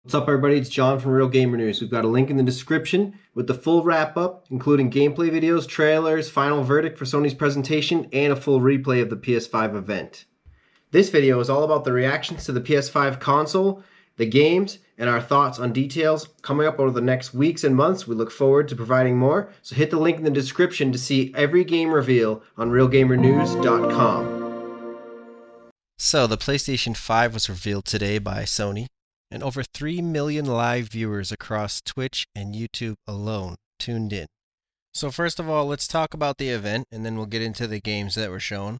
What's up, everybody? It's John from RealGamerNewz. We've got a link in the description with the full wrap-up, including gameplay videos, trailers, final verdict for Sony's presentation, and a full replay of the PS5 event. This video is all about the reactions to the PS5 console, the games, and our thoughts on details coming up over the next weeks and months. We look forward to providing more, so hit the link in the description to see every game reveal on RealGamerNewz.com. So, the PlayStation 5 was revealed today by Sony, and over 3 million live viewers across Twitch and YouTube alone tuned in. So first of all, let's talk about the event, and then we'll get into the games that were shown.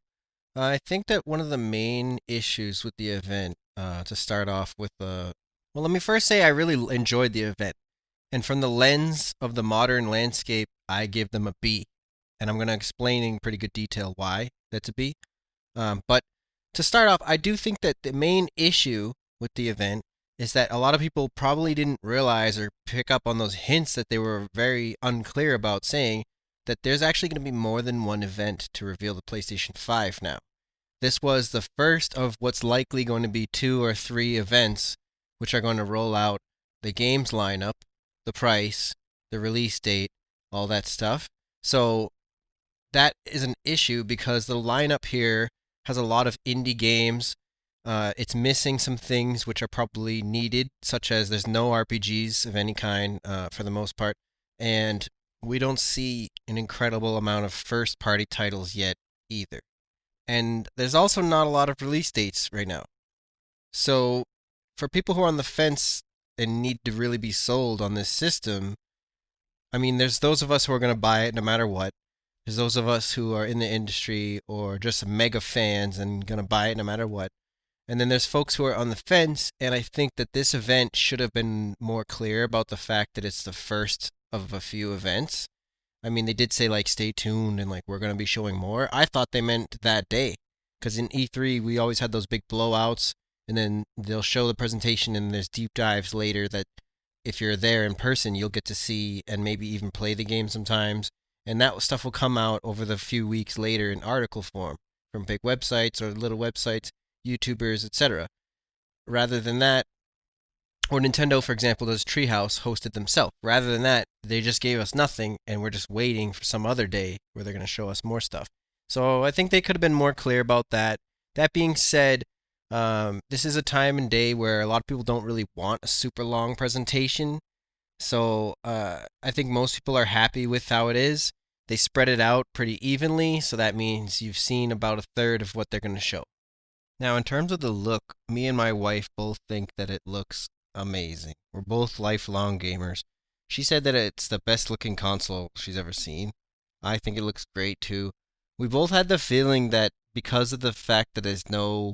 I think that one of the main issues with the event, to start off with, well, let me first say I really enjoyed the event. And from the lens of the modern landscape, I give them a B. And I'm going to explain in pretty good detail why that's a B. But to start off, I do think that the main issue with the event is that a lot of people probably didn't realize or pick up on those hints that they were very unclear about, saying that there's actually going to be more than one event to reveal the PlayStation 5 now. This was the first of what's likely going to be 2 or 3 events, which are going to roll out the games lineup, the price, the release date, all that stuff. So that is an issue because the lineup here has a lot of indie games. It's missing some things which are probably needed, such as there's no RPGs of any kind for the most part, and we don't see an incredible amount of first-party titles yet either. And there's also not a lot of release dates right now. So for people who are on the fence and need to really be sold on this system, I mean, there's those of us who are going to buy it no matter what. There's those of us who are in the industry or just mega fans and going to buy it no matter what. And then there's folks who are on the fence, and I think that this event should have been more clear about the fact that it's the first of a few events. I mean, they did say, like, stay tuned and, like, we're going to be showing more. I thought they meant that day, because in E3, we always had those big blowouts, and then they'll show the presentation, and there's deep dives later that if you're there in person, you'll get to see and maybe even play the game sometimes. And that stuff will come out over the few weeks later in article form from big websites or little websites, YouTubers, etc. Rather than that, or Nintendo, for example, does Treehouse hosted themselves. Rather than that, they just gave us nothing, and we're just waiting for some other day where they're going to show us more stuff. So I think they could have been more clear about that. That being said, this is a time and day where a lot of people don't really want a super long presentation. So I think most people are happy with how it is. They spread it out pretty evenly, so that means you've seen about a third of what they're going to show. Now, in terms of the look, me and my wife both think that it looks amazing. We're both lifelong gamers. She said that it's the best looking console she's ever seen. I think it looks great too. We both had the feeling that because of the fact that there's no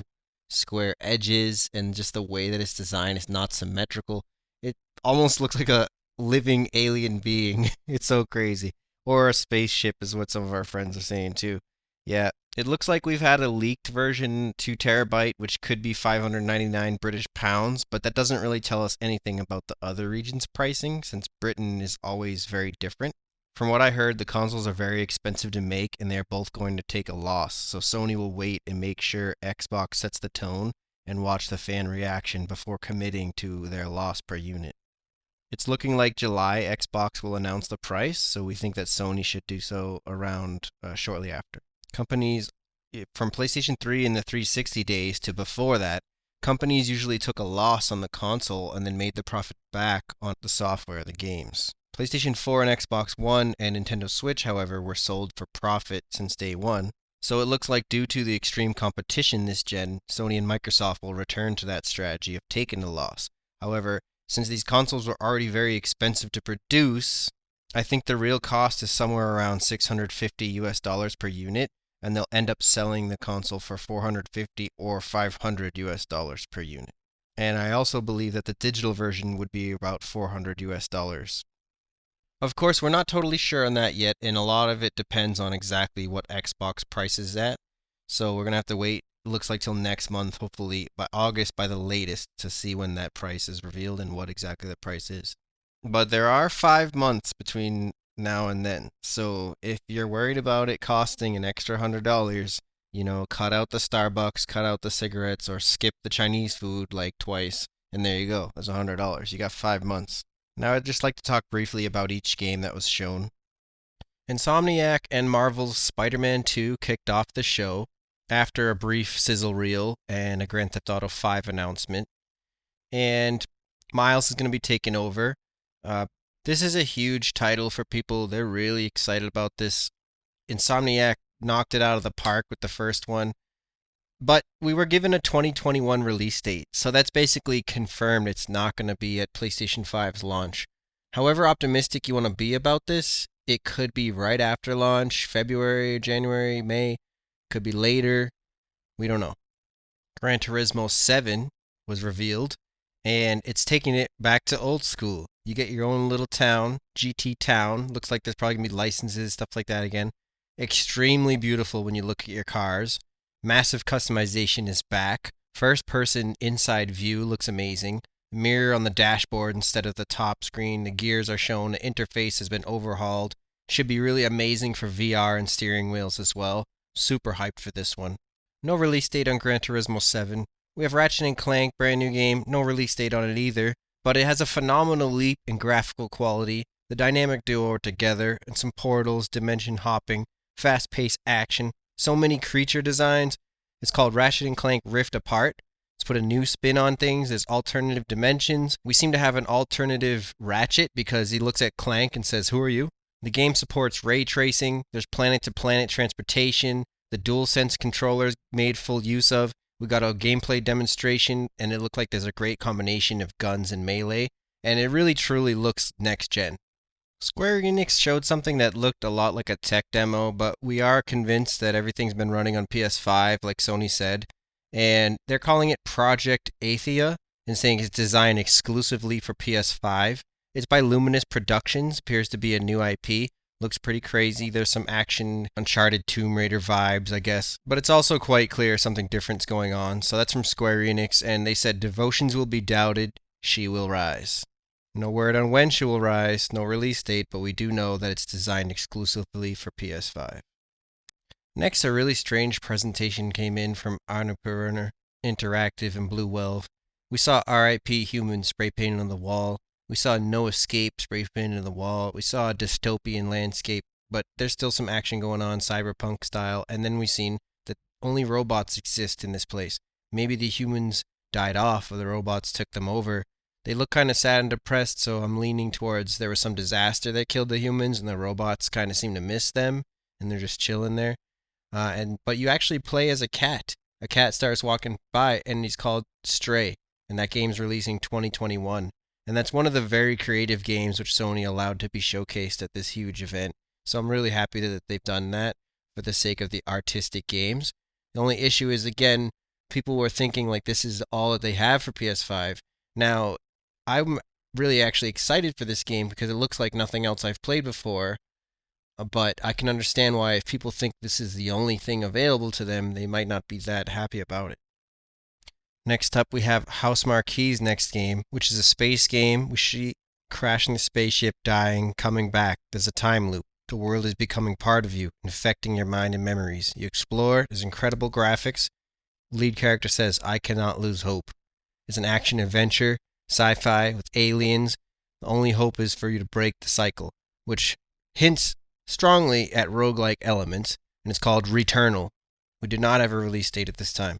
square edges and just the way that it's designed is not symmetrical, it almost looks like a living alien being. It's so crazy. Or a spaceship is what some of our friends are saying too. Yeah, it looks like we've had a leaked version 2 terabyte, which could be 599 British pounds, but that doesn't really tell us anything about the other regions' pricing, since Britain is always very different. From what I heard, the consoles are very expensive to make, and they are both going to take a loss, so Sony will wait and make sure Xbox sets the tone and watch the fan reaction before committing to their loss per unit. It's looking like July Xbox will announce the price, so we think that Sony should do so around shortly after. Companies from PlayStation 3 in the 360 days to before that, companies usually took a loss on the console and then made the profit back on the software, the games. PlayStation 4 and Xbox One and Nintendo Switch, however, were sold for profit since day one. So it looks like due to the extreme competition this gen, Sony and Microsoft will return to that strategy of taking the loss. However, since these consoles were already very expensive to produce, I think the real cost is somewhere around $650 per unit, and they'll end up selling the console for $450 or $500 per unit. And I also believe that the digital version would be about $400. Of course, we're not totally sure on that yet, and a lot of it depends on exactly what Xbox price is at. So we're going to have to wait, it looks like till next month, hopefully by August by the latest, to see when that price is revealed and what exactly the price is. But there are 5 months between now and then, so if you're worried about it costing an extra $100, cut out the Starbucks, cut out the cigarettes, or skip the Chinese food like twice, And there you go. That's $100. You got 5 months. Now I'd just like to talk briefly about each game that was shown. Insomniac and Marvel's Spider-Man 2 kicked off the show after a brief sizzle reel and a Grand Theft Auto 5 announcement. And Miles is going to be taking over. This is a huge title for people. They're really excited about this. Insomniac knocked it out of the park with the first one. But we were given a 2021 release date, so that's basically confirmed it's not going to be at PlayStation 5's launch. However optimistic you want to be about this, it could be right after launch, February, January, May, could be later, we don't know. Gran Turismo 7 was revealed, and it's taking it back to old school. You get your own little town, GT Town, looks like there's probably going to be licenses, stuff like that again. Extremely beautiful when you look at your cars. Massive customization is back. First person inside view looks amazing. Mirror on the dashboard instead of the top screen. The gears are shown. The interface has been overhauled. Should be really amazing for VR and steering wheels as well. Super hyped for this one. No release date on Gran Turismo 7. We have Ratchet and Clank, brand new game. No release date on it either. But it has a phenomenal leap in graphical quality. The dynamic duo are together. And some portals, dimension hopping, fast-paced action. So many creature designs. It's called Ratchet and Clank Rift Apart. Let's put a new spin on things. There's alternative dimensions. We seem to have an alternative Ratchet because he looks at Clank and says, "Who are you?" The game supports ray tracing. There's planet-to-planet transportation. The DualSense controllers made full use of. We got a gameplay demonstration, and it looked like there's a great combination of guns and melee. And it really truly looks next-gen. Square Enix showed something that looked a lot like a tech demo, but we are convinced that everything's been running on PS5, like Sony said. And they're calling it Project Athia, and saying it's designed exclusively for PS5. It's by Luminous Productions, appears to be a new IP. Looks pretty crazy. There's some action, Uncharted Tomb Raider vibes, I guess. But it's also quite clear something different's going on. So that's from Square Enix, and they said devotions will be doubted, she will rise. No word on when she will rise, no release date, but we do know that it's designed exclusively for PS5. Next, a really strange presentation came in from Annapurna Interactive and Blue Welve. We saw RIP Humans spray painted on the wall. We saw No Escape spray painted on the wall. We saw a dystopian landscape, but there's still some action going on, cyberpunk style. And then we seen that only robots exist in this place. Maybe the humans died off or the robots took them over. They look kind of sad and depressed, so I'm leaning towards there was some disaster that killed the humans, and the robots kind of seem to miss them, and they're just chilling there. But you actually play as a cat. A cat starts walking by, and he's called Stray, and that game's releasing 2021. And that's one of the very creative games which Sony allowed to be showcased at this huge event. So I'm really happy that they've done that for the sake of the artistic games. The only issue is, again, people were thinking like this is all that they have for PS5. Now, I'm really actually excited for this game because it looks like nothing else I've played before, but I can understand why if people think this is the only thing available to them, they might not be that happy about it. Next up, we have House Marquee's next game, which is a space game. We see crashing the spaceship, dying, coming back. There's a time loop. The world is becoming part of you, infecting your mind and memories. You explore. There's incredible graphics. Lead character says, "I cannot lose hope." It's an action-adventure. Sci-fi with aliens. The only hope is for you to break the cycle, which hints strongly at roguelike elements, and it's called RETURNAL. We did not have a release date at this time.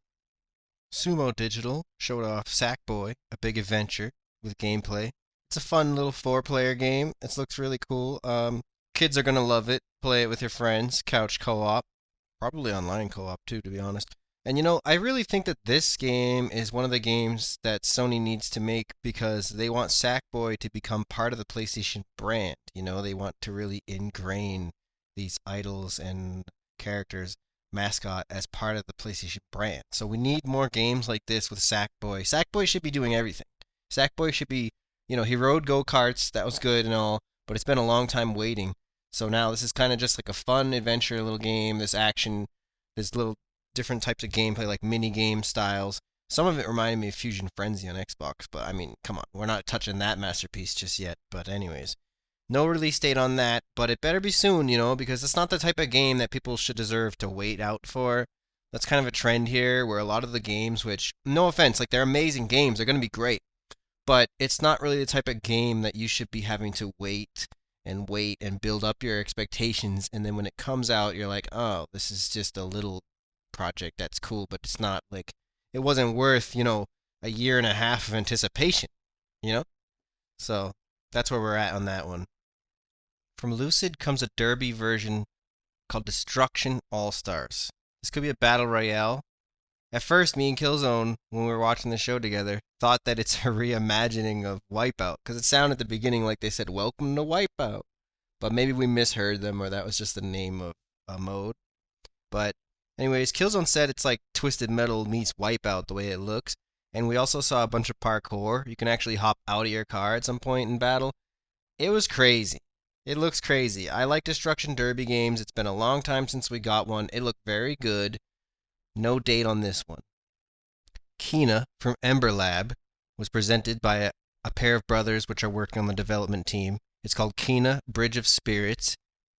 Sumo Digital showed off Sackboy, a big adventure with gameplay. It's a fun little 4-player game. It looks really cool. Kids are going to love it. Play it with your friends, couch co-op, probably online co-op too, to be honest. And I really think that this game is one of the games that Sony needs to make because they want Sackboy to become part of the PlayStation brand. They want to really ingrain these idols and characters, mascot, as part of the PlayStation brand. So we need more games like this with Sackboy. Sackboy should be doing everything. Sackboy should be, he rode go-karts, that was good and all, but it's been a long time waiting. So now this is kind of just like a fun adventure little game, this action, this little different types of gameplay, like mini-game styles. Some of it reminded me of Fusion Frenzy on Xbox, but I mean, come on, we're not touching that masterpiece just yet. But anyways, no release date on that, but it better be soon, because it's not the type of game that people should deserve to wait out for. That's kind of a trend here, where a lot of the games, which, no offense, like they're amazing games, they're going to be great, but it's not really the type of game that you should be having to wait and build up your expectations, and then when it comes out, you're like, oh, this is just a little project that's cool, but it's not like, it wasn't worth, a year and a half of anticipation, you know? So that's where we're at on that one. From Lucid comes a derby version called Destruction Allstars. This could be a battle royale. At first, me and Killzone, when we were watching the show together, thought that it's a reimagining of Wipeout, because it sounded at the beginning like they said, "Welcome to Wipeout." But maybe we misheard them, or that was just the name of a mode. But anyways, Killzone said it's like Twisted Metal meets Wipeout the way it looks. And we also saw a bunch of parkour. You can actually hop out of your car at some point in battle. It was crazy. It looks crazy. I like Destruction Derby games. It's been a long time since we got one. It looked very good. No date on this one. Kena from Ember Lab was presented by a pair of brothers which are working on the development team. It's called Kena Bridge of Spirits,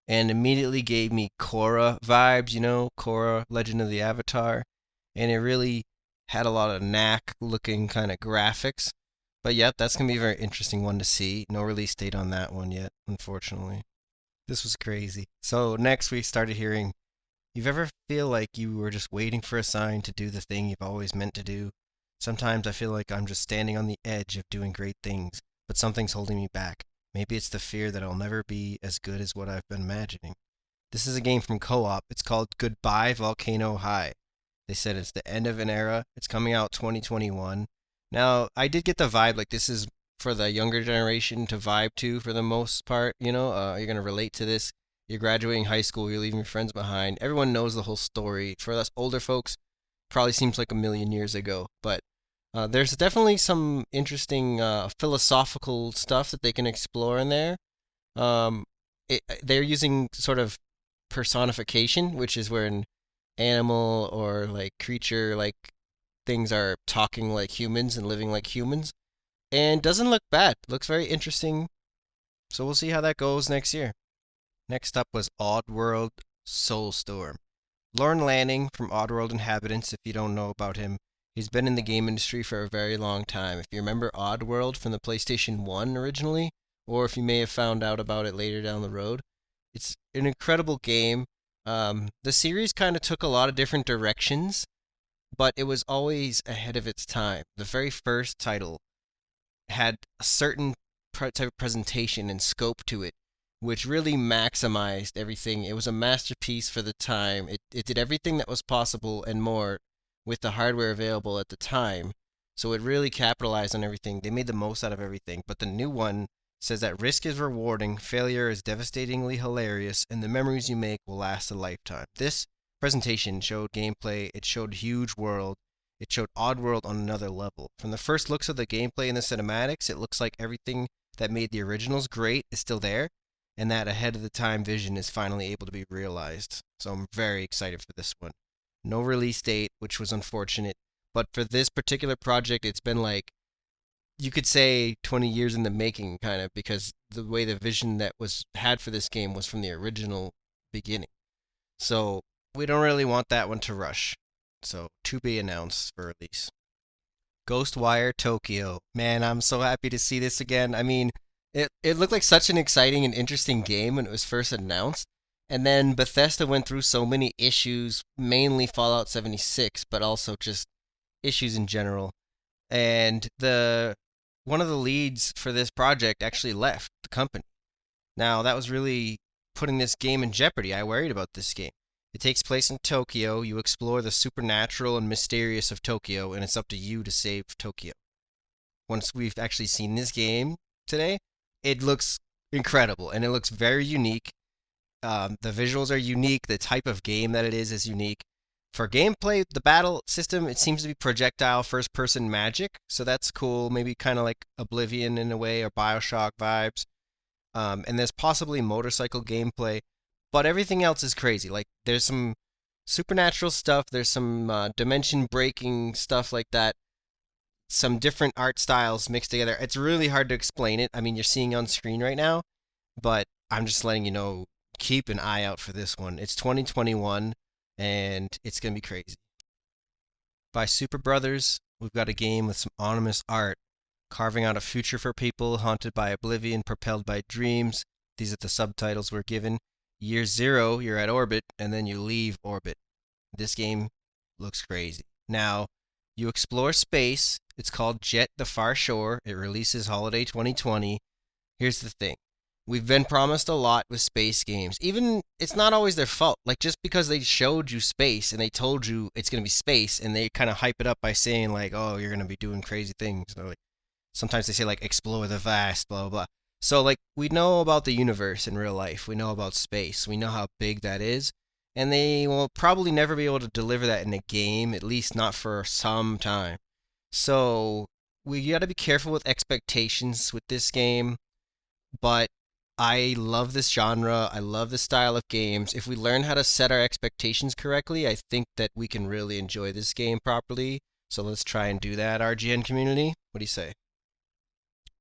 and immediately gave me Korra vibes, Korra, Legend of the Avatar. And it really had a lot of knack looking kind of graphics. But yep, that's going to be a very interesting one to see. No release date on that one yet, unfortunately. This was crazy. So next we started hearing, you've ever feel like you were just waiting for a sign to do the thing you've always meant to do? Sometimes I feel like I'm just standing on the edge of doing great things, but something's holding me back. Maybe it's the fear that I'll never be as good as what I've been imagining. This is a game from Co-op. It's called Goodbye Volcano High. They said it's the end of an era. It's coming out 2021. Now, I did get the vibe like this is for the younger generation to vibe to for the most part. You're going to relate to this. You're graduating high school. You're leaving your friends behind. Everyone knows the whole story. For us older folks, probably seems like a million years ago. But there's definitely some interesting philosophical stuff that they can explore in there. They're using sort of personification, which is where an animal or like creature like things are talking like humans and living like humans, and doesn't look bad. Looks very interesting. So we'll see how that goes next year. Next up was Oddworld Soulstorm. Lorne Lanning from Oddworld Inhabitants, if you don't know about him, he's been in the game industry for a very long time. If you remember Oddworld from the PlayStation 1 originally, or if you may have found out about it later down the road, it's an incredible game. The series kind of took a lot of different directions, but it was always ahead of its time. The very first title had a certain type of presentation and scope to it, which really maximized everything. It was a masterpiece for the time. It did everything that was possible and more with the hardware available at the time. So it really capitalized on everything. They made the most out of everything. But the new one says that risk is rewarding, failure is devastatingly hilarious, and the memories you make will last a lifetime. This presentation showed gameplay, it showed huge world, it showed Oddworld on another level. From the first looks of the gameplay and the cinematics, it looks like everything that made the originals great is still there, and that ahead of the time vision is finally able to be realized. So I'm very excited for this one. No release date, which was unfortunate, but for this particular project, it's been like, you could say 20 years in the making, kind of, because the way the vision that was had for this game was from the original beginning. So we don't really want that one to rush. So to be announced for release. GhostWire Tokyo. Man, I'm so happy to see this again. I mean, it looked like such an exciting and interesting game when it was first announced. And then Bethesda went through so many issues, mainly Fallout 76, but also just issues in general. And one of the leads for this project actually left the company. Now, that was really putting this game in jeopardy. I worried about this game. It takes place in Tokyo. You explore the supernatural and mysterious of Tokyo, and it's up to you to save Tokyo. Once we've actually seen this game today, it looks incredible, and it looks very unique. The visuals are unique. The type of game that it is unique. For gameplay, the battle system, it seems to be projectile first-person magic, so that's cool. Maybe kind of like Oblivion in a way, or Bioshock vibes. And there's possibly motorcycle gameplay, but everything else is crazy. Like, there's some supernatural stuff, there's some dimension-breaking stuff like that, some different art styles mixed together. It's really hard to explain it. I mean, you're seeing on screen right now, but I'm just letting you know, keep an eye out for this one. It's 2021. And it's going to be crazy. By Super Brothers, we've got a game with some ominous art carving out a future for people haunted by oblivion, propelled by dreams. These are the subtitles we're given. Year 0, you're at orbit, and then you leave orbit. This game looks crazy. Now, you explore space. It's called Jett: The Far Shore. It releases holiday 2020. Here's the thing. We've been promised a lot with space games. Even, it's not always their fault. Like, just because they showed you space and they told you it's going to be space, and they kind of hype it up by saying, like, oh, you're going to be doing crazy things. Or, like, sometimes they say, like, explore the vast, blah, blah, blah. So, like, we know about the universe in real life. We know about space. We know how big that is. And they will probably never be able to deliver that in a game, at least not for some time. So, we got to be careful with expectations with this game. But I love this genre. I love this style of games. If we learn how to set our expectations correctly, I think that we can really enjoy this game properly. So let's try and do that, RGN community. What do you say?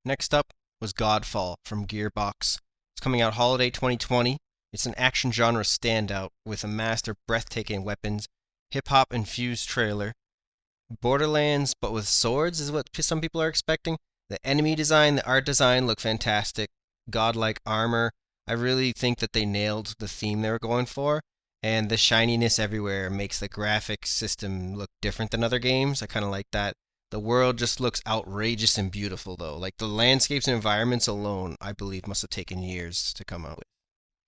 Next up was GodFall from Gearbox. It's coming out holiday 2020. It's an action genre standout with a master breathtaking weapons, hip-hop infused trailer. Borderlands, but with swords is what some people are expecting. The enemy design, the art design look fantastic. Godlike armor. I really think that they nailed the theme they were going for, and the shininess everywhere makes the graphic system look different than other games. I kind of like that. The world just looks outrageous and beautiful, though. Like, the landscapes and environments alone, I believe, must have taken years to come out with.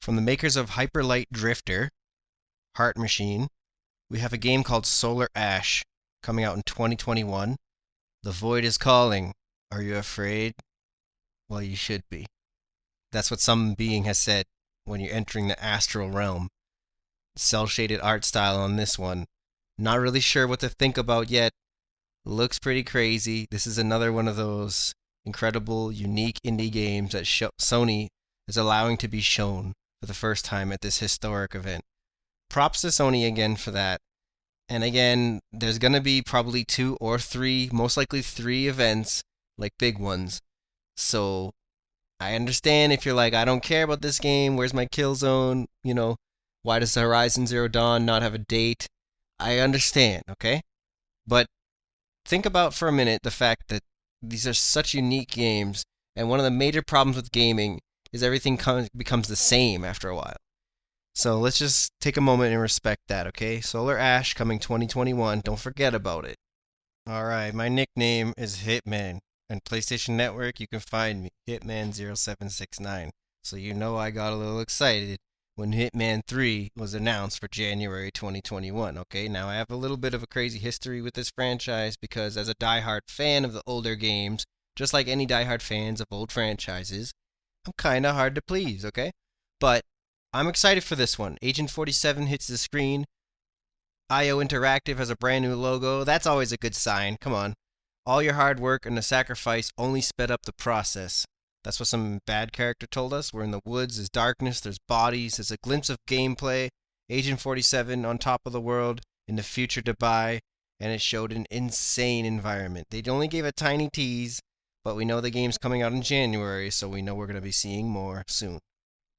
From the makers of Hyperlight Drifter, Heart Machine, we have a game called Solar Ash, coming out in 2021. The Void is calling. Are you afraid? Well, you should be. That's what some being has said when you're entering the astral realm. Cel-shaded art style on this one. Not really sure what to think about yet. Looks pretty crazy. This is another one of those incredible, unique indie games that Sony is allowing to be shown for the first time at this historic event. Props to Sony again for that. And again, there's going to be probably 2 or 3, most likely 3 events, like big ones. So I understand if you're like, I don't care about this game, where's my kill zone, you know, why does the Horizon Zero Dawn not have a date? I understand, okay? But think about for a minute the fact that these are such unique games, and one of the major problems with gaming is everything becomes the same after a while. So let's just take a moment and respect that, okay? Solar Ash coming 2021, don't forget about it. Alright, my nickname is Hitman. On PlayStation Network, you can find me, Hitman0769. So you know I got a little excited when Hitman 3 was announced for January 2021, okay? Now I have a little bit of a crazy history with this franchise because as a diehard fan of the older games, just like any diehard fans of old franchises, I'm kinda hard to please, okay? But I'm excited for this one. Agent 47 hits the screen. IO Interactive has a brand new logo. That's always a good sign. Come on. All your hard work and the sacrifice only sped up the process. That's what some bad character told us. We're in the woods, there's darkness, there's bodies, there's a glimpse of gameplay. Agent 47 on top of the world, in the future Dubai, and it showed an insane environment. They only gave a tiny tease, but we know the game's coming out in January, so we know we're going to be seeing more soon.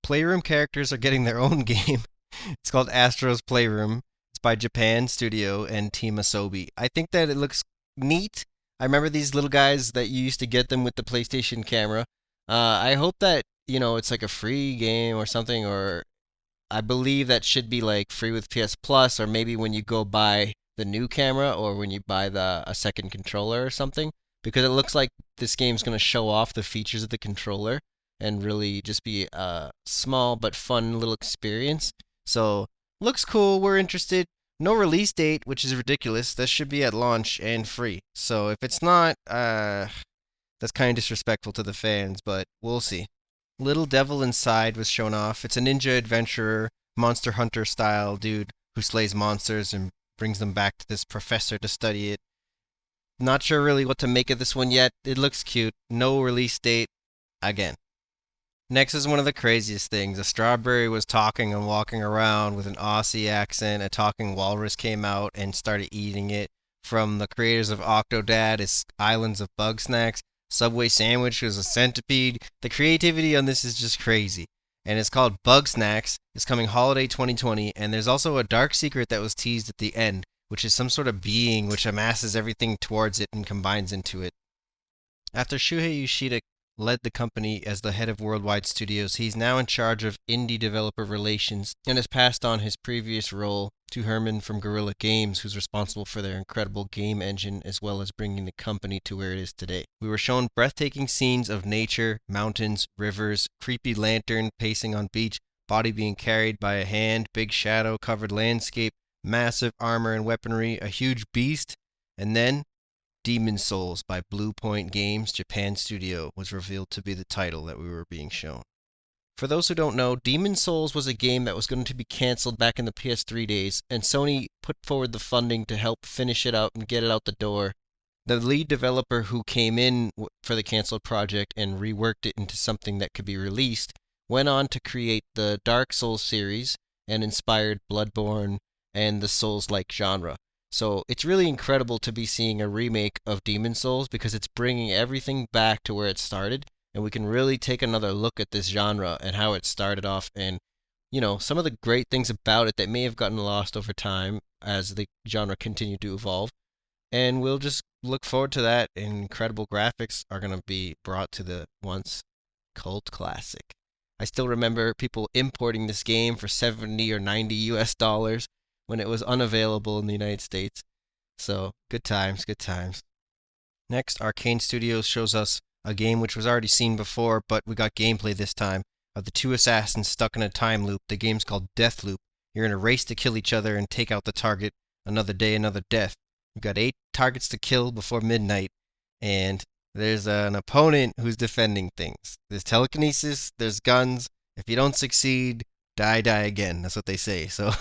Playroom characters are getting their own game. It's called Astro's Playroom. It's by Japan Studio and Team Asobi. I think that it looks neat. I remember these little guys that you used to get them with the PlayStation camera. I hope that, you know, it's like a free game or something, or I believe that should be like free with PS Plus, or maybe when you go buy the new camera or when you buy a second controller or something, because it looks like this game's going to show off the features of the controller and really just be a small but fun little experience. So, looks cool, we're interested. No release date, which is ridiculous. That should be at launch and free. So if it's not, that's kind of disrespectful to the fans, but we'll see. Little Devil Inside was shown off. It's a ninja adventurer, monster hunter style dude who slays monsters and brings them back to this professor to study it. Not sure really what to make of this one yet. It looks cute. No release date. Again. Next is one of the craziest things. A strawberry was talking and walking around with an Aussie accent. A talking walrus came out and started eating it. From the creators of Octodad, it's Islands of Bugsnax. Subway Sandwich was a centipede. The creativity on this is just crazy. And it's called Bugsnax. It's coming holiday 2020. And there's also a dark secret that was teased at the end, which is some sort of being which amasses everything towards it and combines into it. After Shuhei Yoshida led the company as the head of Worldwide Studios, he's now in charge of indie developer relations and has passed on his previous role to Herman from Guerrilla Games, who's responsible for their incredible game engine as well as bringing the company to where it is today. We were shown breathtaking scenes of nature, mountains, rivers, creepy lantern pacing on beach, body being carried by a hand, big shadow covered landscape, massive armor and weaponry, a huge beast, and then Demon Souls by Blue Point Games Japan Studio was revealed to be the title that we were being shown. For those who don't know, Demon Souls was a game that was going to be cancelled back in the PS3 days, and Sony put forward the funding to help finish it out and get it out the door. The lead developer who came in for the canceled project and reworked it into something that could be released went on to create the Dark Souls series and inspired Bloodborne and the Souls-like genre. So it's really incredible to be seeing a remake of Demon Souls because it's bringing everything back to where it started, and we can really take another look at this genre and how it started off and, some of the great things about it that may have gotten lost over time as the genre continued to evolve. And we'll just look forward to that. Incredible graphics are going to be brought to the once cult classic. I still remember people importing this game for 70 or 90 US dollars when it was unavailable in the United States. So, good times, good times. Next, Arcane Studios shows us a game which was already seen before, but we got gameplay this time, of the two assassins stuck in a time loop. The game's called DEATHLOOP. You're in a race to kill each other and take out the target. Another day, another death. You've got 8 targets to kill before midnight, and there's an opponent who's defending things. There's telekinesis, there's guns. If you don't succeed, die again. That's what they say. So,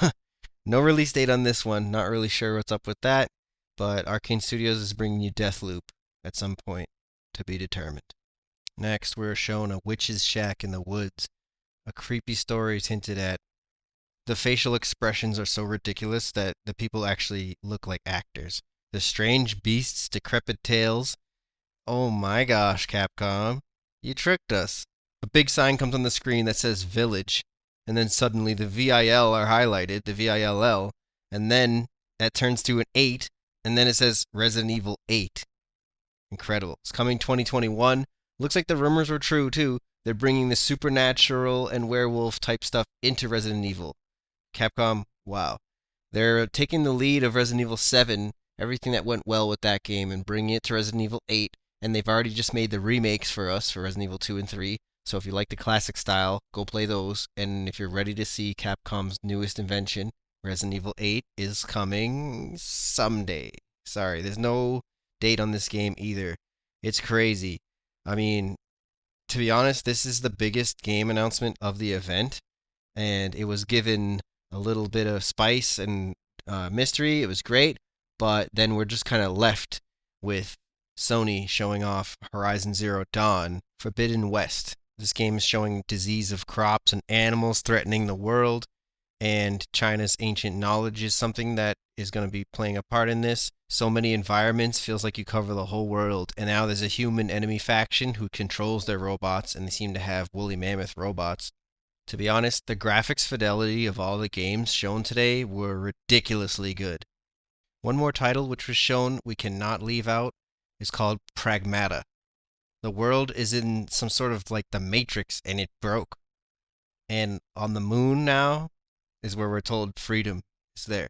no release date on this one. Not really sure what's up with that, but Arcane Studios is bringing you DEATHLOOP at some point, to be determined. Next, we're shown a witch's shack in the woods. A creepy story is hinted at. The facial expressions are so ridiculous that the people actually look like actors. The strange beasts, decrepit tails. Oh my gosh, Capcom. You tricked us. A big sign comes on the screen that says Village, and then suddenly the VIL are highlighted, the VILL, and then that turns to an 8, and then it says Resident Evil 8. Incredible. It's coming 2021. Looks like the rumors were true, too. They're bringing the supernatural and werewolf type stuff into Resident Evil. Capcom, wow. They're taking the lead of Resident Evil 7, everything that went well with that game, and bringing it to Resident Evil 8, and they've already just made the remakes for us for Resident Evil 2 and 3. So if you like the classic style, go play those. And if you're ready to see Capcom's newest invention, Resident Evil 8 is coming someday. Sorry, there's no date on this game either. It's crazy. I mean, to be honest, this is the biggest game announcement of the event, and it was given a little bit of spice and mystery. It was great, but then we're just kind of left with Sony showing off Horizon Zero Dawn Forbidden West. This game is showing disease of crops and animals threatening the world, and China's ancient knowledge is something that is going to be playing a part in this. So many environments, feels like you cover the whole world, and now there's a human enemy faction who controls their robots, and they seem to have woolly mammoth robots. To be honest, the graphics fidelity of all the games shown today were ridiculously good. One more title which was shown we cannot leave out is called Pragmata. The world is in some sort of like the Matrix, and it broke. And on the moon now is where we're told freedom is there.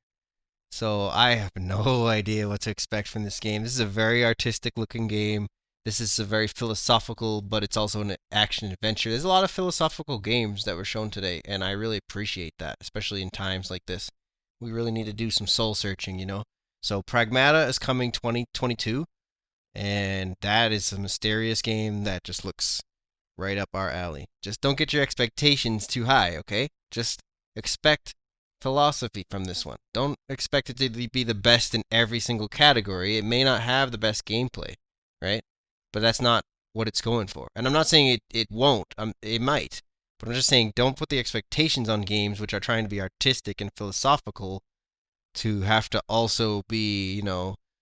So I have no idea what to expect from this game. This is a very artistic looking game. This is a very philosophical, but it's also an action adventure. There's a lot of philosophical games that were shown today, and I really appreciate that, especially in times like this. We really need to do some soul searching, So Pragmata is coming 2022. And that is a mysterious game that just looks right up our alley. Just don't get your expectations too high, okay? Just expect philosophy from this one. Don't expect it to be the best in every single category. It may not have the best gameplay, right? But that's not what it's going for. And I'm not saying it won't. It might. But I'm just saying don't put the expectations on games which are trying to be artistic and philosophical to have to also be,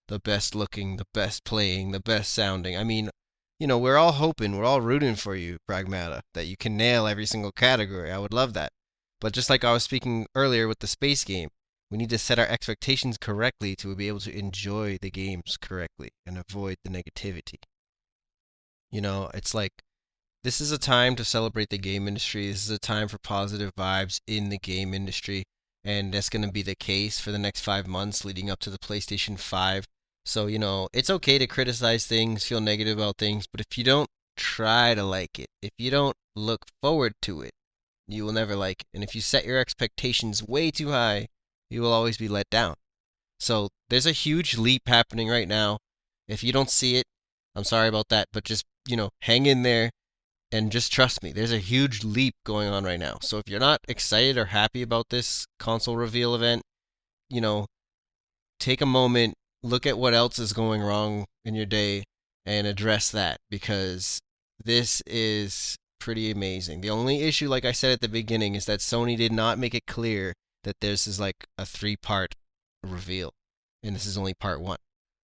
the best looking, the best playing, the best sounding. I mean, we're all hoping, we're all rooting for you, Pragmata, that you can nail every single category. I would love that. But just like I was speaking earlier with the space game, we need to set our expectations correctly to be able to enjoy the games correctly and avoid the negativity. You know, it's like this is a time to celebrate the game industry. This is a time for positive vibes in the game industry. And that's going to be the case for the next 5 months leading up to the PlayStation 5. So, you know, it's okay to criticize things, feel negative about things, but if you don't try to like it, if you don't look forward to it, you will never like it. And if you set your expectations way too high, you will always be let down. So there's a huge leap happening right now. If you don't see it, I'm sorry about that, but just, you know, hang in there and just trust me. There's a huge leap going on right now. So if you're not excited or happy about this console reveal event, you know, take a moment, look at what else is going wrong in your day and address that, because this is pretty amazing. The only issue, like I said at the beginning, is that Sony did not make it clear that this is like a 3-part reveal, and this is only part 1.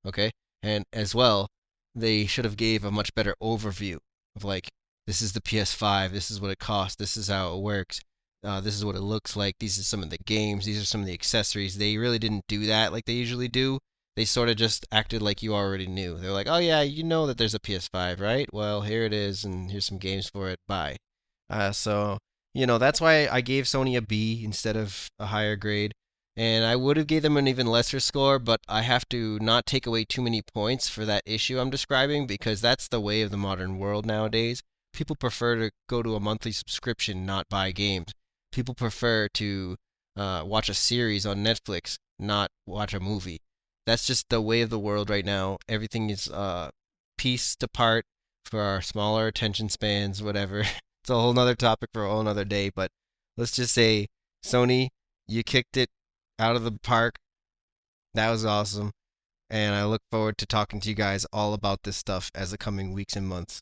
Okay? And as well, they should have gave a much better overview of like, this is the PS5, this is what it costs, this is how it works, this is what it looks like, these are some of the games, these are some of the accessories. They really didn't do that like they usually do. They sort of just acted like you already knew. They're like, oh yeah, you know that there's a PS5, right? Well, here it is, and here's some games for it, bye. So, you know, that's why I gave Sony a B instead of a higher grade. And I would have gave them an even lesser score, but I have to not take away too many points for that issue I'm describing, because that's the way of the modern world nowadays. People prefer to go to a monthly subscription, not buy games. People prefer to watch a series on Netflix, not watch a movie. That's just the way of the world right now. Everything is pieced apart for our smaller attention spans, whatever. It's a whole nother topic for a whole nother day, but let's just say, Sony, you kicked it out of the park. That was awesome. And I look forward to talking to you guys all about this stuff as the coming weeks and months.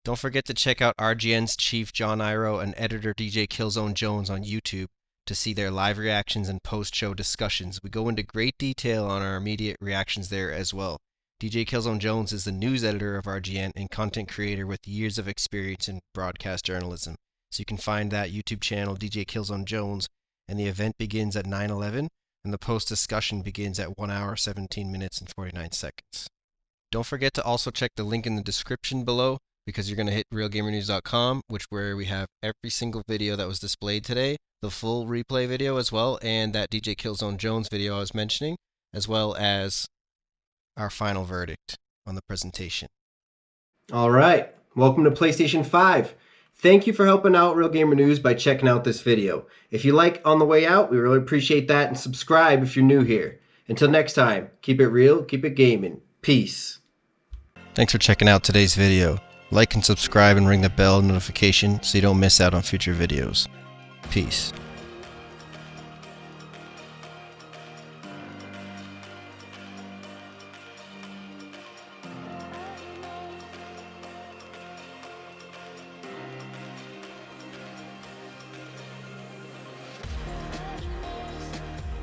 Don't forget to check out RGN's chief John Iro and editor DJ Killzone Jones on YouTube to see their live reactions and post-show discussions. We go into great detail on our immediate reactions there as well. DJ Killzone Jones is the news editor of RGN and content creator with years of experience in broadcast journalism. So you can find that YouTube channel, DJ Killzone Jones, and the event begins at 9:11, and the post-discussion begins at 1 hour, 17 minutes, and 49 seconds. Don't forget to also check the link in the description below, because you're going to hit RealGamerNewz.com, where we have every single video that was displayed today, the full replay video as well, and that DJ Killzone Jones video I was mentioning, as well as our final verdict on the presentation. All right, welcome to PlayStation 5. Thank you for helping out Real Gamer News by checking out this video. If you like On the Way Out, we really appreciate that, and subscribe if you're new here. Until next time, keep it real, keep it gaming. Peace. Thanks for checking out today's video. Like and subscribe and ring the bell notification so you don't miss out on future videos. Peace.